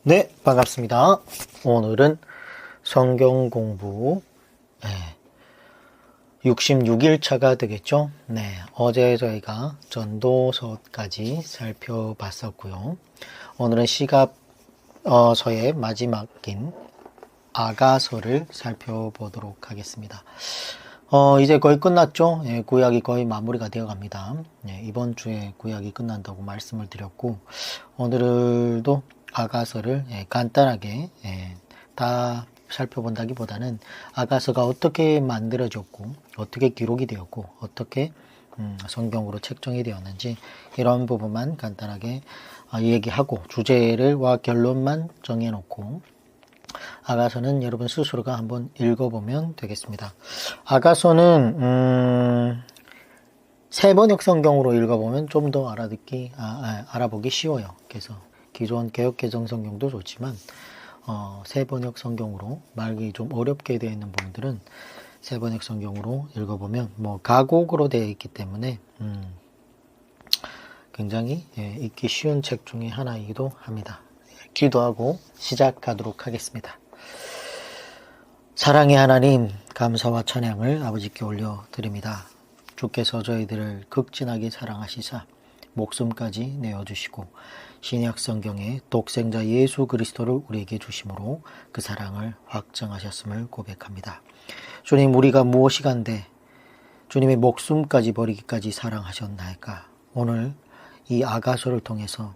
네, 반갑습니다. 오늘은 성경 공부 66일차가 되겠죠. 네, 어제 저희가 전도서까지 살펴봤었고요. 오늘은 시갑서의 마지막인 아가서를 살펴보도록 하겠습니다. 이제 거의 끝났죠. 구약이 거의 마무리가 되어 갑니다. 이번 주에 구약이 끝난다고 말씀을 드렸고, 오늘도 아가서를 간단하게 다 살펴본다기보다는 아가서가 어떻게 만들어졌고, 어떻게 기록이 되었고, 어떻게 성경으로 책정이 되었는지 이런 부분만 간단하게 얘기하고 주제와 결론만 정해놓고 아가서는 여러분 스스로가 한번 읽어보면 되겠습니다. 아가서는 세번역 성경으로 읽어보면 좀 더 알아보기 쉬워요. 그래서 기존 개역개정 성경도 좋지만 세번역 성경으로 말기 좀 어렵게 되어 있는 부분들은 세번역 성경으로 읽어보면 가곡으로 되어 있기 때문에 굉장히 읽기 쉬운 책 중에 하나이기도 합니다. 기도하고 시작하도록 하겠습니다. 사랑의 하나님, 감사와 찬양을 아버지께 올려드립니다. 주께서 저희들을 극진하게 사랑하시사 목숨까지 내어주시고 신약 성경의 독생자 예수 그리스도를 우리에게 주심으로 그 사랑을 확증하셨음을 고백합니다. 주님, 우리가 무엇이간데 주님의 목숨까지 버리기까지 사랑하셨나이까. 오늘 이 아가서를 통해서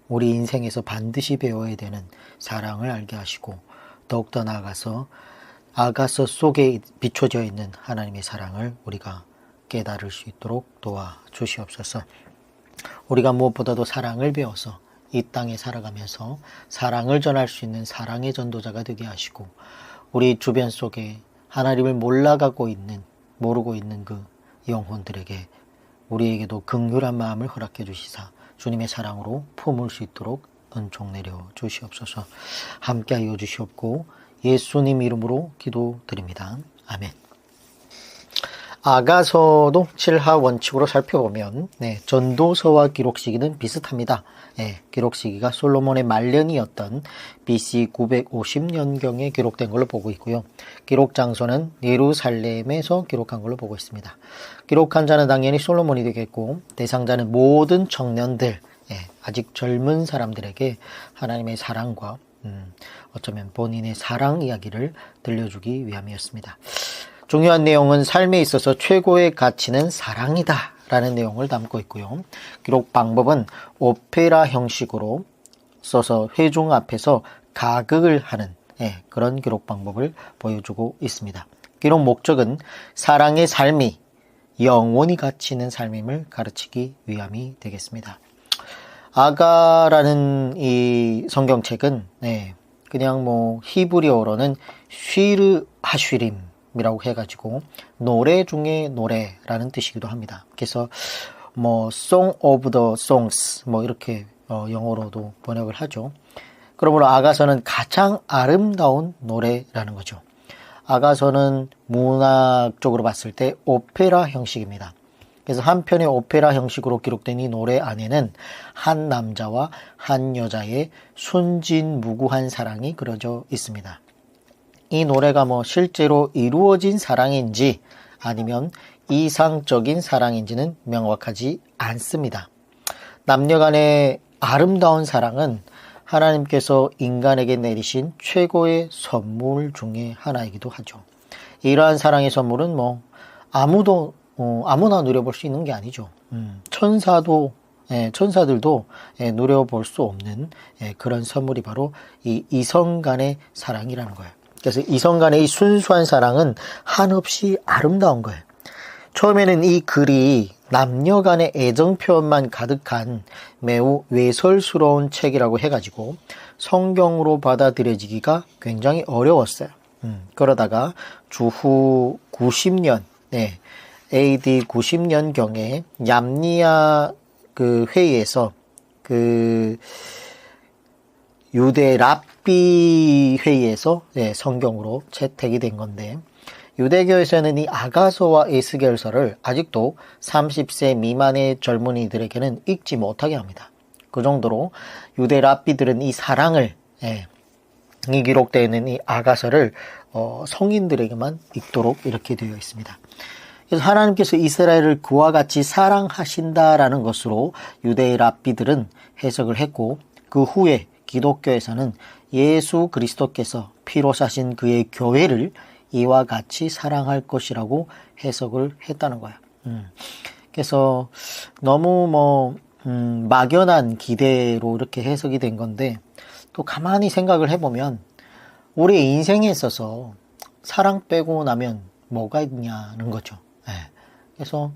우리 인생에서 반드시 배워야 되는 사랑을 알게 하시고 더욱더 나아가서 아가서 속에 비춰져 있는 하나님의 사랑을 우리가 깨달을 수 있도록 도와주시옵소서. 우리가 무엇보다도 사랑을 배워서 이 땅에 살아가면서 사랑을 전할 수 있는 사랑의 전도자가 되게 하시고 우리 주변 속에 하나님을 모르고 있는 그 영혼들에게 우리에게도 긍휼한 마음을 허락해 주시사 주님의 사랑으로 품을 수 있도록 은총 내려 주시옵소서. 함께하여 주시옵고 예수님 이름으로 기도드립니다. 아멘. 아가서도 7하 원칙으로 살펴보면 전도서와 기록시기는 비슷합니다. 기록 시기가 솔로몬의 말년이었던 BC 950년경에 기록된 걸로 보고 있고요. 기록 장소는 예루살렘에서 기록한 걸로 보고 있습니다. 기록한 자는 당연히 솔로몬이 되겠고 대상자는 모든 청년들, 아직 젊은 사람들에게 하나님의 사랑과 어쩌면 본인의 사랑 이야기를 들려주기 위함이었습니다. 중요한 내용은 삶에 있어서 최고의 가치는 사랑이다 라는 내용을 담고 있고요. 기록 방법은 오페라 형식으로 써서 회중 앞에서 가극을 하는 그런 기록 방법을 보여주고 있습니다. 기록 목적은 사랑의 삶이 영원히 가치 있는 삶임을 가르치기 위함이 되겠습니다. 아가라는 이 성경책은 그냥 히브리어로는 쉬르 하쉬림 이라고 해가지고 노래 중에 노래라는 뜻이기도 합니다. 그래서 Song of the Songs 이렇게 영어로도 번역을 하죠. 그러므로 아가서는 가장 아름다운 노래라는 거죠. 아가서는 문학적으로 봤을 때 오페라 형식입니다. 그래서 한 편의 오페라 형식으로 기록된 이 노래 안에는 한 남자와 한 여자의 순진무구한 사랑이 그려져 있습니다. 이 노래가 실제로 이루어진 사랑인지 아니면 이상적인 사랑인지는 명확하지 않습니다. 남녀 간의 아름다운 사랑은 하나님께서 인간에게 내리신 최고의 선물 중에 하나이기도 하죠. 이러한 사랑의 선물은 아무나 누려볼 수 있는 게 아니죠. 천사들도 누려볼 수 없는 그런 선물이 바로 이 이성 간의 사랑이라는 거예요. 그래서 이성 간의 이 순수한 사랑은 한없이 아름다운 거예요. 처음에는 이 글이 남녀 간의 애정 표현만 가득한 매우 외설스러운 책이라고 해가지고 성경으로 받아들여지기가 굉장히 어려웠어요. 그러다가 주후 90년, AD 90년경에 얌니아 그 회의에서 유대 랍비 회의에서 성경으로 채택이 된 건데 유대교에서는 이 아가서와 에스겔서를 아직도 30세 미만의 젊은이들에게는 읽지 못하게 합니다. 그 정도로 유대 랍비들은 이 사랑을 예, 이 기록되어 있는 이 아가서를 성인들에게만 읽도록 이렇게 되어 있습니다. 그래서 하나님께서 이스라엘을 그와 같이 사랑하신다라는 것으로 유대의 랍비들은 해석을 했고, 그 후에 기독교에서는 예수 그리스도께서 피로 사신 그의 교회를 이와 같이 사랑할 것이라고 해석을 했다는 거예요. 그래서 너무 막연한 기대로 이렇게 해석이 된 건데, 또 가만히 생각을 해보면 우리의 인생에 있어서 사랑 빼고 나면 뭐가 있냐는 거죠. 예. 그래서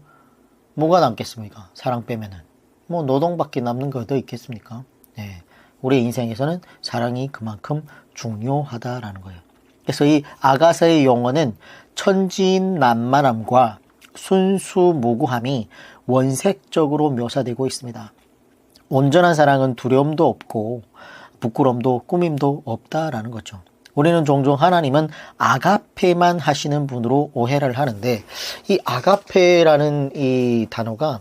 뭐가 남겠습니까? 사랑 빼면은 뭐 노동밖에 남는 거 더 있겠습니까? 예. 우리 인생에서는 사랑이 그만큼 중요하다라는 거예요. 그래서 이 아가서의 용어는 천진난만함과 순수무구함이 원색적으로 묘사되고 있습니다. 온전한 사랑은 두려움도 없고 부끄러움도 꾸밈도 없다라는 거죠. 우리는 종종 하나님은 아가페만 하시는 분으로 오해를 하는데, 이 아가페라는 이 단어가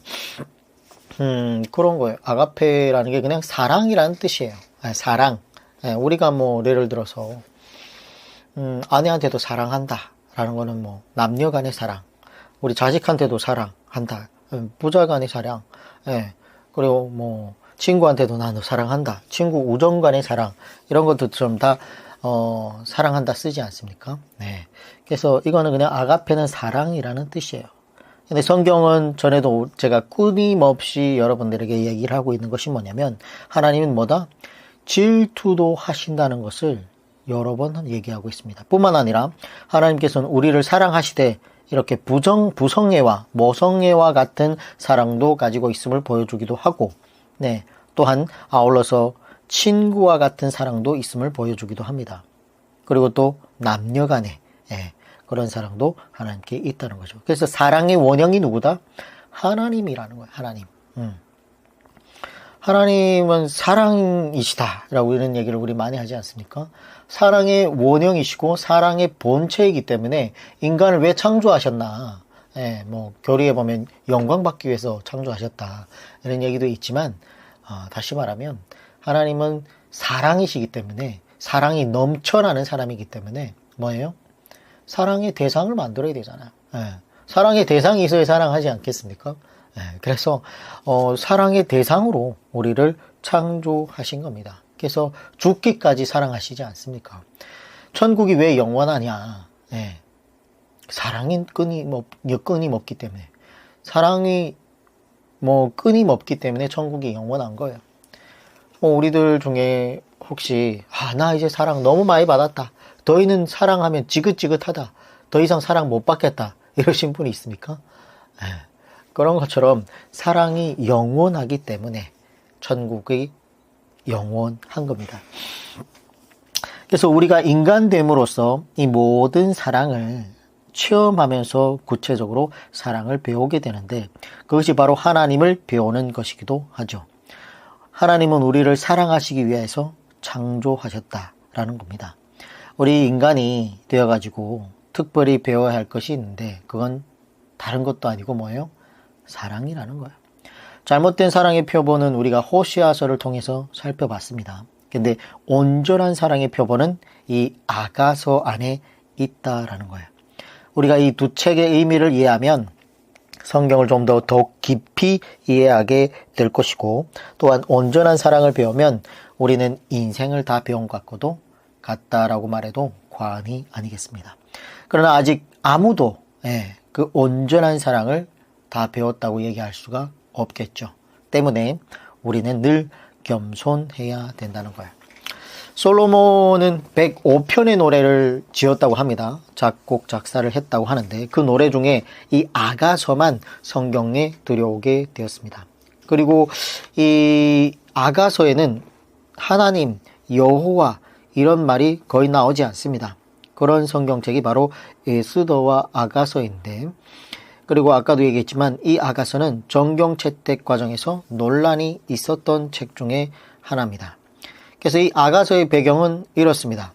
그런 거예요. 아가페라는 게 그냥 사랑이라는 뜻이에요. 사랑. 우리가 뭐 예를 들어서 아내한테도 사랑한다 라는 거는 뭐 남녀 간의 사랑, 우리 자식한테도 사랑한다, 부자 간의 사랑, 그리고 뭐 친구한테도 나는 사랑한다, 친구 우정 간의 사랑, 이런 것들처럼 다 사랑한다 쓰지 않습니까? 네. 그래서 이거는 그냥 아가페는 사랑이라는 뜻이에요. 근데 성경은 전에도 제가 끊임없이 여러분들에게 얘기를 하고 있는 것이 뭐냐면, 하나님은 뭐다? 질투도 하신다는 것을 여러 번 얘기하고 있습니다. 뿐만 아니라 하나님께서는 우리를 사랑하시되 이렇게 부성애와 모성애와 같은 사랑도 가지고 있음을 보여주기도 하고, 네, 또한 아울러서 친구와 같은 사랑도 있음을 보여주기도 합니다. 그리고 또 남녀 간에 그런 사랑도 하나님께 있다는 거죠. 그래서 사랑의 원형이 누구다? 하나님이라는 거예요. 하나님. 하나님은 사랑이시다라고 이런 얘기를 우리 많이 하지 않습니까? 사랑의 원형이시고 사랑의 본체이기 때문에 인간을 왜 창조하셨나? 뭐 교리에 보면 영광 받기 위해서 창조하셨다 이런 얘기도 있지만, 다시 말하면 하나님은 사랑이시기 때문에, 사랑이 넘쳐나는 사람이기 때문에 뭐예요? 사랑의 대상을 만들어야 되잖아요. 사랑의 대상이 있어야 사랑하지 않겠습니까? 그래서 사랑의 대상으로 우리를 창조하신 겁니다. 그래서 죽기까지 사랑하시지 않습니까? 천국이 왜 영원하냐? 사랑이 끊임없기 때문에, 사랑이 끊임없기 때문에 천국이 영원한 거예요. 우리들 중에 혹시 나 이제 사랑 너무 많이 받았다, 더 이상 사랑하면 지긋지긋하다, 더 이상 사랑 못 받겠다, 이러신 분이 있습니까? 그런 것처럼 사랑이 영원하기 때문에 천국이 영원한 겁니다. 그래서 우리가 인간됨으로써 이 모든 사랑을 체험하면서 구체적으로 사랑을 배우게 되는데, 그것이 바로 하나님을 배우는 것이기도 하죠. 하나님은 우리를 사랑하시기 위해서 창조하셨다라는 겁니다. 우리 인간이 되어가지고 특별히 배워야 할 것이 있는데, 그건 다른 것도 아니고 뭐예요? 사랑이라는 거예요. 잘못된 사랑의 표본은 우리가 호시아서를 통해서 살펴봤습니다. 근데 온전한 사랑의 표본은 이 아가서 안에 있다라는 거예요. 우리가 이 두 책의 의미를 이해하면 성경을 좀 더 깊이 이해하게 될 것이고, 또한 온전한 사랑을 배우면 우리는 인생을 다 배운 것 같다라고 말해도 과언이 아니겠습니다. 그러나 아직 아무도 그 온전한 사랑을 다 배웠다고 얘기할 수가 없겠죠. 때문에 우리는 늘 겸손해야 된다는 거예요. 솔로몬은 105편의 노래를 지었다고 합니다. 작곡, 작사를 했다고 하는데, 그 노래 중에 이 아가서만 성경에 들여오게 되었습니다. 그리고 이 아가서에는 하나님, 여호와 이런 말이 거의 나오지 않습니다. 그런 성경책이 바로 에스더와 아가서인데, 그리고 아까도 얘기했지만 이 아가서는 정경 채택 과정에서 논란이 있었던 책 중에 하나입니다. 그래서 이 아가서의 배경은 이렇습니다.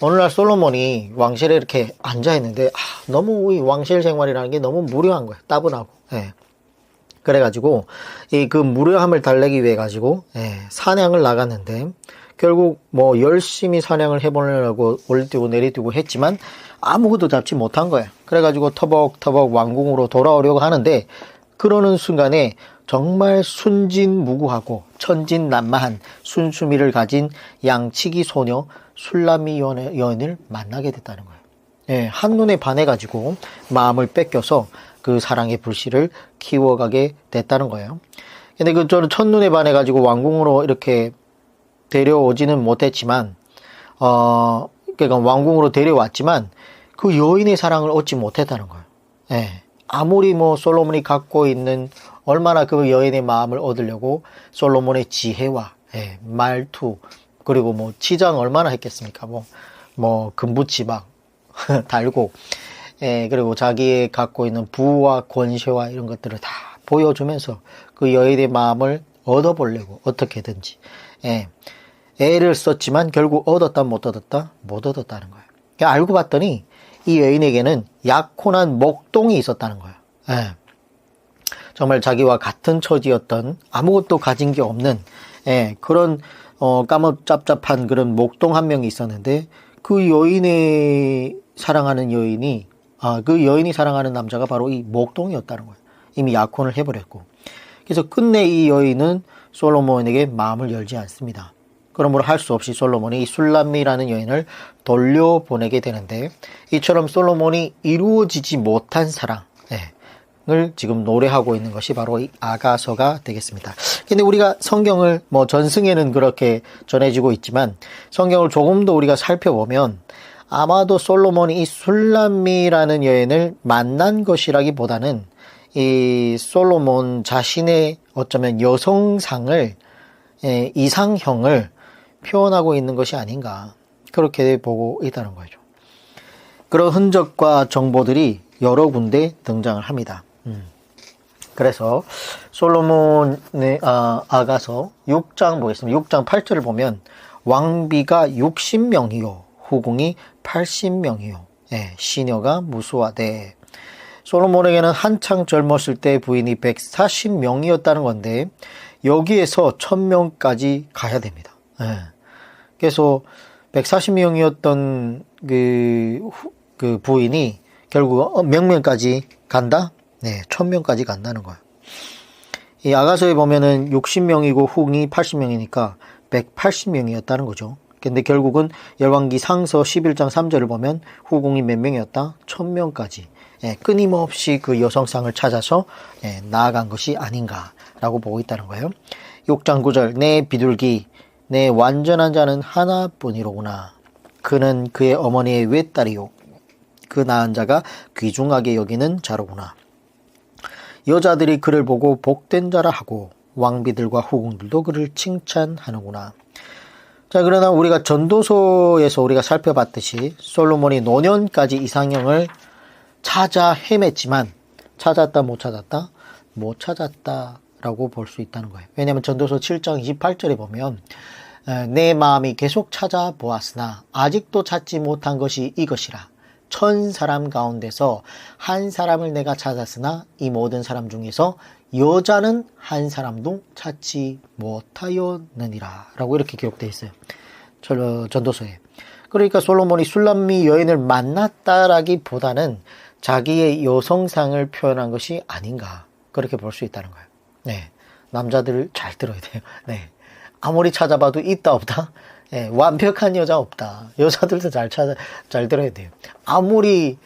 오늘날 솔로몬이 왕실에 이렇게 앉아있는데 너무 이 왕실 생활이라는 게 너무 무료한 거예요. 따분하고. 그래가지고 그 무료함을 달래기 위해 가지고 사냥을 나갔는데, 결국 뭐 열심히 사냥을 해보려고 올리뛰고 내리뛰고 했지만 아무것도 잡지 못한 거예요. 그래가지고 터벅터벅 왕궁으로 돌아오려고 하는데 그러는 순간에 정말 순진무구하고 천진난만한 순수미를 가진 양치기 소녀 술람미 여인을 만나게 됐다는 거예요. 예, 한눈에 반해가지고 마음을 뺏겨서 그 사랑의 불씨를 키워가게 됐다는 거예요. 근데 저는 첫눈에 반해가지고 왕궁으로 이렇게 데려오지는 못했지만, 그러니까 왕궁으로 데려왔지만, 그 여인의 사랑을 얻지 못했다는 거예요. 예. 아무리 뭐 솔로몬이 갖고 있는 얼마나 그 여인의 마음을 얻으려고 솔로몬의 지혜와, 예, 말투, 그리고 뭐 치장 얼마나 했겠습니까? 뭐 금붙이 막 달고, 예, 그리고 자기의 갖고 있는 부와 권세와 이런 것들을 다 보여주면서 그 여인의 마음을 얻어보려고 어떻게든지, 예, 애를 썼지만 결국 얻었다 못 얻었다? 못 얻었다는 거예요. 알고 봤더니 이 여인에게는 약혼한 목동이 있었다는 거예요. 예. 정말 자기와 같은 처지였던 아무것도 가진 게 없는, 예, 그런 까뭇짭짭한 그런 목동 한 명이 있었는데 그 여인의 사랑하는 여인이 그 여인이 사랑하는 남자가 바로 이 목동이었다는 거예요. 이미 약혼을 해버렸고. 그래서 끝내 이 여인은 솔로몬에게 마음을 열지 않습니다. 그러므로 할 수 없이 솔로몬이 이 술람미라는 여인을 돌려보내게 되는데 이처럼 솔로몬이 이루어지지 못한 사랑을 지금 노래하고 있는 것이 바로 이 아가서가 되겠습니다. 근데 우리가 성경을 뭐 전승에는 그렇게 전해지고 있지만 성경을 조금 더 우리가 살펴보면 아마도 솔로몬이 이 술람미라는 여인을 만난 것이라기보다는 이 솔로몬 자신의 어쩌면 여성상을, 이상형을 표현하고 있는 것이 아닌가 그렇게 보고 있다는 거죠. 그런 흔적과 정보들이 여러 군데 등장을 합니다. 그래서 솔로몬의 아가서 6장 보겠습니다. 6장 8절을 보면 왕비가 60명이요 후궁이 80명이요 시녀가 무수하되 솔로몬에게는 한창 젊었을 때 부인이 140명이었다는 건데 여기에서 1000명까지 가야 됩니다. 그래서 140명이었던 그 부인이 결국 몇 명까지 간다? 네, 1000명까지 간다는 거예요. 이 아가서에 보면은 60명이고 후궁이 80명이니까 180명이었다는 거죠. 근데 결국은 열왕기 상서 11장 3절을 보면 후궁이 몇 명이었다? 1000명까지. 끊임없이 그 여성상을 찾아서 나아간 것이 아닌가라고 보고 있다는 거예요. 6장 9절 내 비둘기 내 완전한 자는 하나뿐이로구나. 그는 그의 어머니의 외딸이요 그 낳은 자가 귀중하게 여기는 자로구나. 여자들이 그를 보고 복된 자라 하고 왕비들과 후궁들도 그를 칭찬하는구나. 자, 그러나 우리가 전도서에서 우리가 살펴봤듯이 솔로몬이 노년까지 이상형을 찾아 헤맸지만 찾았다 못 찾았다? 못 찾았다라고 볼 수 있다는 거예요. 왜냐하면 전도서 7장 28절에 보면 내 마음이 계속 찾아보았으나 아직도 찾지 못한 것이 이것이라. 1000사람 가운데서 한 사람을 내가 찾았으나 이 모든 사람 중에서 여자는 한 사람도 찾지 못하였느니라 라고 이렇게 기록되어 있어요. 전도서에. 그러니까 솔로몬이 술람미 여인을 만났다라기보다는 자기의 여성상을 표현한 것이 아닌가 그렇게 볼 수 있다는 거예요. 네, 남자들 잘 들어야 돼요. 네, 아무리 찾아봐도 있다 없다. 네, 완벽한 여자 없다. 여자들도 잘 들어야 돼요. 아무리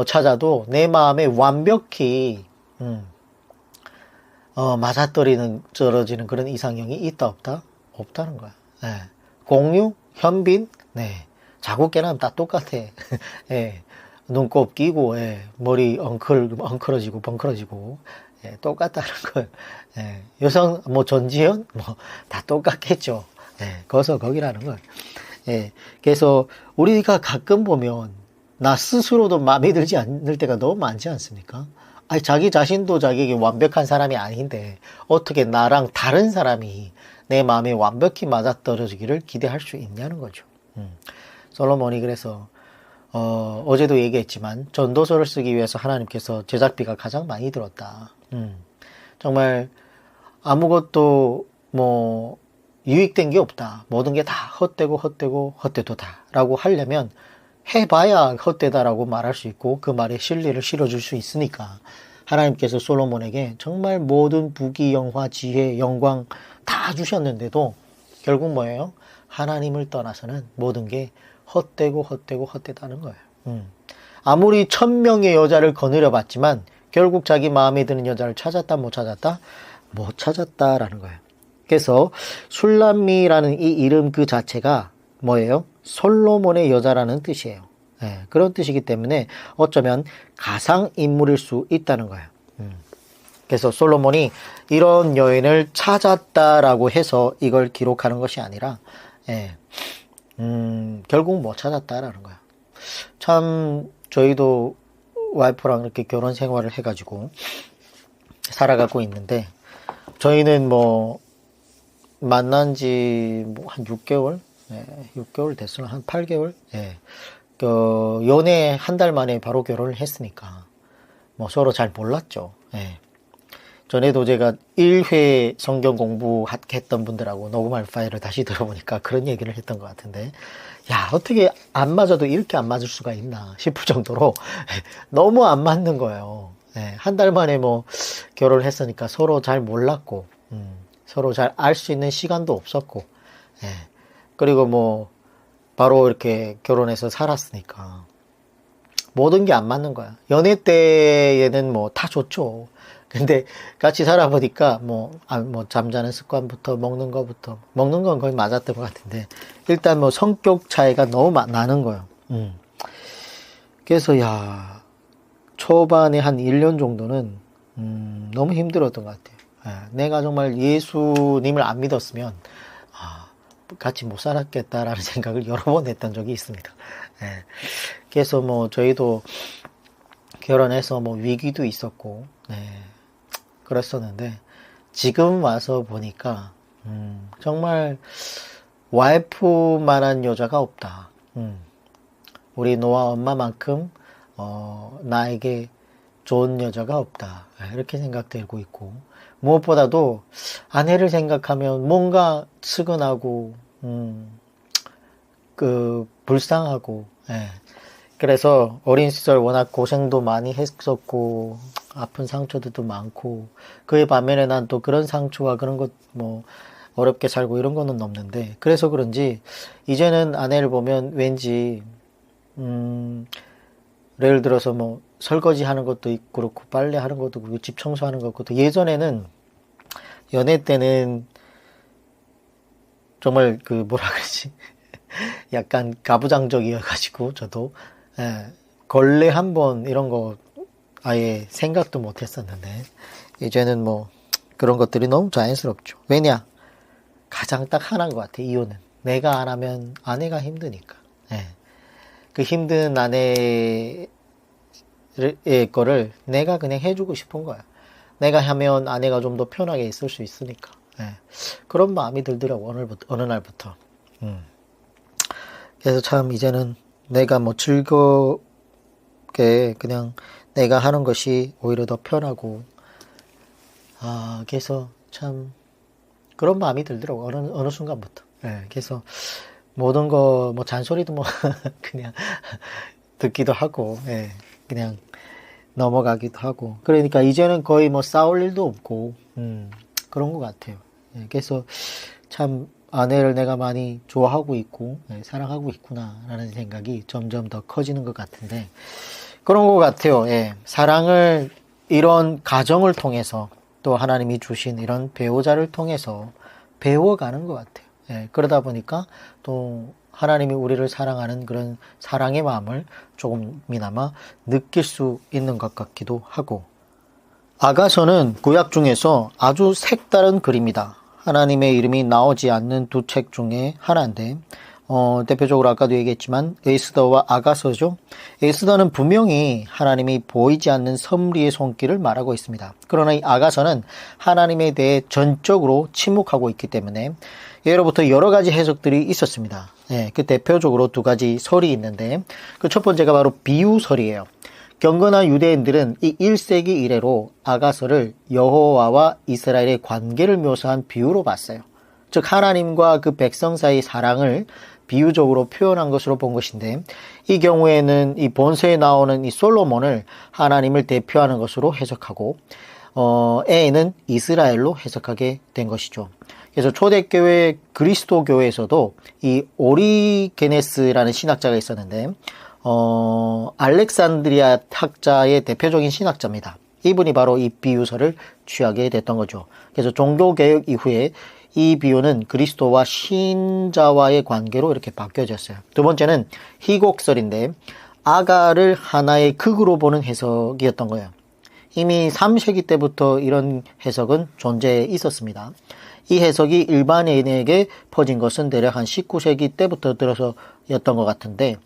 찾아도 내 마음에 완벽히 맞아떨어지는 그런 이상형이 있다 없다? 없다는 거야. 네. 공유, 현빈, 네, 자고 깨나면 다 똑같아. 네. 눈곱 끼고, 머리 엉클어지고, 벙클어지고, 똑같다는 거예요. 여성, 뭐, 전지현? 뭐, 다 똑같겠죠. 거기라는 거예요. 그래서 우리가 가끔 보면, 나 스스로도 마음에 들지 않을 때가 너무 많지 않습니까? 아니, 자기 자신도 자기에게 완벽한 사람이 아닌데, 어떻게 나랑 다른 사람이 내 마음에 완벽히 맞아떨어지기를 기대할 수 있냐는 거죠. 솔로몬이 그래서, 어제도 얘기했지만 전도서를 쓰기 위해서 하나님께서 제작비가 가장 많이 들었다. 정말 아무것도 뭐 유익된 게 없다. 모든 게 다 헛되도다. 라고 하려면 해봐야 헛되다라고 말할 수 있고 그 말에 실리를 실어줄 수 있으니까 하나님께서 솔로몬에게 정말 모든 부귀, 영화, 지혜, 영광 다 주셨는데도 결국 뭐예요? 하나님을 떠나서는 모든 게 헛되다는 거예요. 아무리 1000명의 여자를 거느려 봤지만 결국 자기 마음에 드는 여자를 찾았다 못 찾았다? 못 찾았다라는 거예요. 그래서 술람미라는 이 이름 그 자체가 뭐예요? 솔로몬의 여자라는 뜻이에요. 네, 그런 뜻이기 때문에 어쩌면 가상인물일 수 있다는 거예요. 그래서 솔로몬이 이런 여인을 찾았다라고 해서 이걸 기록하는 것이 아니라 결국 못 찾았다라는 거예요. 참 저희도 와이프랑 이렇게 결혼 생활을 해가지고 살아가고 있는데 저희는 뭐 만난 지 한 6개월? 6개월 됐어요. 한 8개월? 연애 한 달 만에 바로 결혼을 했으니까 뭐 서로 잘 몰랐죠. 전에도 제가 1회 성경 공부했던 분들하고 녹음할 파일을 다시 들어보니까 그런 얘기를 했던 것 같은데 야 어떻게 안 맞아도 이렇게 안 맞을 수가 있나 싶을 정도로 너무 안 맞는 거예요. 한 달 만에 뭐 결혼을 했으니까 서로 잘 몰랐고 서로 잘 알 수 있는 시간도 없었고 그리고 뭐 바로 이렇게 결혼해서 살았으니까 모든 게 안 맞는 거야. 연애 때에는 뭐 다 좋죠. 근데 같이 살아보니까 뭐 잠자는 습관부터 먹는 건 거의 맞았던 것 같은데 일단 뭐 성격 차이가 너무 나는 거예요. 그래서 야 초반에 한 1년 정도는 너무 힘들었던 것 같아요. 내가 정말 예수님을 안 믿었으면 같이 못 살았겠다라는 생각을 여러 번 했던 적이 있습니다. 그래서 뭐 저희도 결혼해서 뭐 위기도 있었고 그랬었는데 지금 와서 보니까 정말 와이프만한 여자가 없다. 우리 노아 엄마만큼 나에게 좋은 여자가 없다. 이렇게 생각되고 있고 무엇보다도 아내를 생각하면 뭔가 측은하고 불쌍하고 그래서 어린 시절 워낙 고생도 많이 했었고 아픈 상처들도 많고 그에 반면에 난 또 그런 상처와 그런 것 뭐 어렵게 살고 이런 거는 없는데 그래서 그런지 이제는 아내를 보면 왠지 예를 들어서 뭐 설거지 하는 것도 있고 그렇고 빨래 하는 것도 그렇고 집 청소하는 것도 예전에는 연애 때는 정말 그 뭐라 그러지 약간 가부장적이어가지고 저도 걸레 한 번 이런 거 아예 생각도 못 했었는데 이제는 뭐 그런 것들이 너무 자연스럽죠. 왜냐? 가장 딱 하나인 것 같아. 이유는 내가 안 하면 아내가 힘드니까. 그 힘든 아내의 거를 내가 그냥 해주고 싶은 거야. 내가 하면 아내가 좀 더 편하게 있을 수 있으니까. 그런 마음이 들더라고 어느 날부터. 그래서 참 이제는 내가 뭐 즐겁게 그냥 내가 하는 것이 오히려 더 편하고 그래서 참 그런 마음이 들더라고 어느 순간부터. 그래서 모든 거 뭐 잔소리도 뭐 그냥 듣기도 하고 그냥 넘어가기도 하고 그러니까 이제는 거의 뭐 싸울 일도 없고 그런 것 같아요. 그래서 참 아내를 내가 많이 좋아하고 있고 사랑하고 있구나라는 생각이 점점 더 커지는 것 같은데 그런 것 같아요. 사랑을 이런 가정을 통해서 또 하나님이 주신 이런 배우자를 통해서 배워가는 것 같아요. 그러다 보니까 또 하나님이 우리를 사랑하는 그런 사랑의 마음을 조금이나마 느낄 수 있는 것 같기도 하고 아가서는 구약 중에서 아주 색다른 글입니다. 하나님의 이름이 나오지 않는 두 책 중에 하나인데 대표적으로 아까도 얘기했지만 에스더와 아가서죠. 에스더는 분명히 하나님이 보이지 않는 섭리의 손길을 말하고 있습니다. 그러나 이 아가서는 하나님에 대해 전적으로 침묵하고 있기 때문에 예로부터 여러 가지 해석들이 있었습니다. 그 대표적으로 두 가지 설이 있는데 그 첫 번째가 바로 비유설이에요. 경건한 유대인들은 이 1세기 이래로 아가서를 여호와와 이스라엘의 관계를 묘사한 비유로 봤어요. 즉 하나님과 그 백성 사이 사랑을 비유적으로 표현한 것으로 본 것인데, 이 경우에는 이 본서에 나오는 이 솔로몬을 하나님을 대표하는 것으로 해석하고, A는 이스라엘로 해석하게 된 것이죠. 그래서 초대교회 그리스도교회에서도 이 오리게네스라는 신학자가 있었는데, 알렉산드리아 학자의 대표적인 신학자입니다. 이분이 바로 이 비유서를 취하게 됐던 거죠. 그래서 종교개혁 이후에 이 비유는 그리스도와 신자와의 관계로 이렇게 바뀌어졌어요. 두 번째는 희곡설인데, 아가를 하나의 극으로 보는 해석이었던 거예요. 이미 3세기 때부터 이런 해석은 존재해 있었습니다. 이 해석이 일반인에게 퍼진 것은 대략 한 19세기 때부터 들어서였던 것 같은데,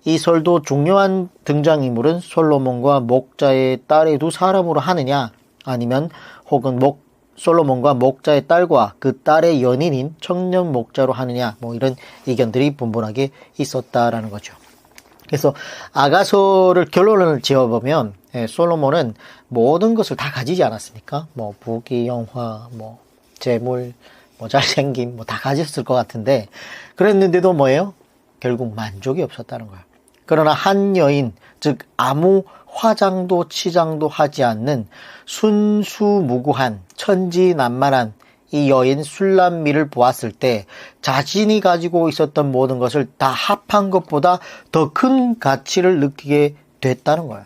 이 설도 중요한 등장인물은 솔로몬과 목자의 딸의 두 사람으로 하느냐, 아니면 혹은 솔로몬과 목자의 딸과 그 딸의 연인인 청년 목자로 하느냐, 뭐 이런 의견들이 분분하게 있었다라는 거죠. 그래서 아가서를 결론을 지어보면, 솔로몬은 모든 것을 다 가지지 않았습니까? 뭐 부귀, 영화, 뭐 재물, 뭐 잘생김, 뭐 다 가졌을 것 같은데, 그랬는데도 뭐예요? 결국 만족이 없었다는 거예요. 그러나 한 여인, 즉 아무 화장도 치장도 하지 않는 순수무구한 천지난만한 이 여인 술람미를 보았을 때 자신이 가지고 있었던 모든 것을 다 합한 것보다 더 큰 가치를 느끼게 됐다는 거예요.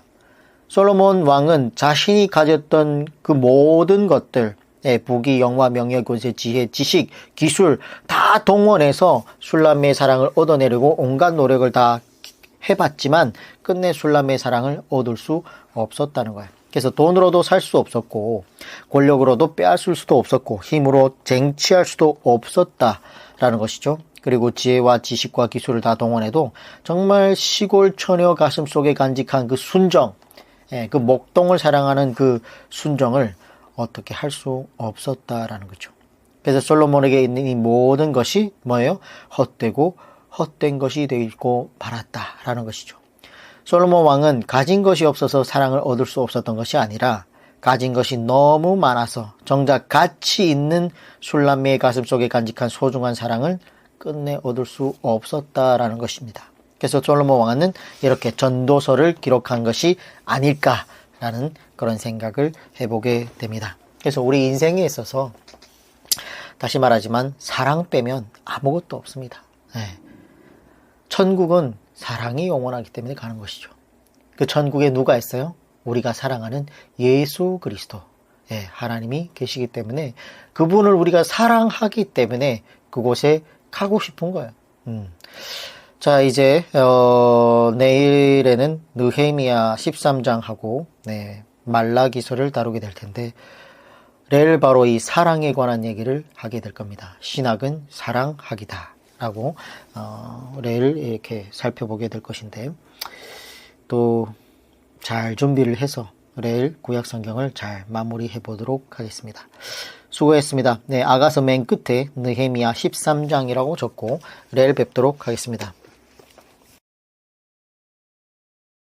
솔로몬 왕은 자신이 가졌던 그 모든 것들, 부귀, 영화, 명예, 권세, 지혜, 지식, 기술 다 동원해서 술람미의 사랑을 얻어내려고 온갖 노력을 다 해봤지만 끝내 술람미의 사랑을 얻을 수 없었다는 거예요. 그래서 돈으로도 살 수 없었고, 권력으로도 빼앗을 수도 없었고, 힘으로 쟁취할 수도 없었다라는 것이죠. 그리고 지혜와 지식과 기술을 다 동원해도 정말 시골 처녀 가슴 속에 간직한 그 순정, 그 목동을 사랑하는 그 순정을 어떻게 할 수 없었다라는 거죠. 그래서 솔로몬에게 있는 이 모든 것이 뭐예요? 헛되고 헛된 것이 되고 말았다라는 것이죠. 솔로몬 왕은 가진 것이 없어서 사랑을 얻을 수 없었던 것이 아니라 가진 것이 너무 많아서 정작 가치 있는 술람미의 가슴 속에 간직한 소중한 사랑을 끝내 얻을 수 없었다라는 것입니다. 그래서 솔로몬 왕은 이렇게 전도서를 기록한 것이 아닐까라는 그런 생각을 해보게 됩니다. 그래서 우리 인생에 있어서 다시 말하지만 사랑 빼면 아무것도 없습니다. 천국은 사랑이 영원하기 때문에 가는 것이죠. 그 천국에 누가 있어요? 우리가 사랑하는 예수 그리스도, 하나님이 계시기 때문에 그분을 우리가 사랑하기 때문에 그곳에 가고 싶은 거예요. 자, 이제 내일에는 느헤미야 13장하고 말라기서를 다루게 될 텐데, 내일 바로 이 사랑에 관한 얘기를 하게 될 겁니다. 신학은 사랑하기다 라고 내일 이렇게 살펴보게 될 것인데, 또 잘 준비를 해서 내일 구약 성경을 잘 마무리해 보도록 하겠습니다. 수고했습니다. 아가서 맨 끝에 느헤미야 13장이라고 적고 내일 뵙도록 하겠습니다.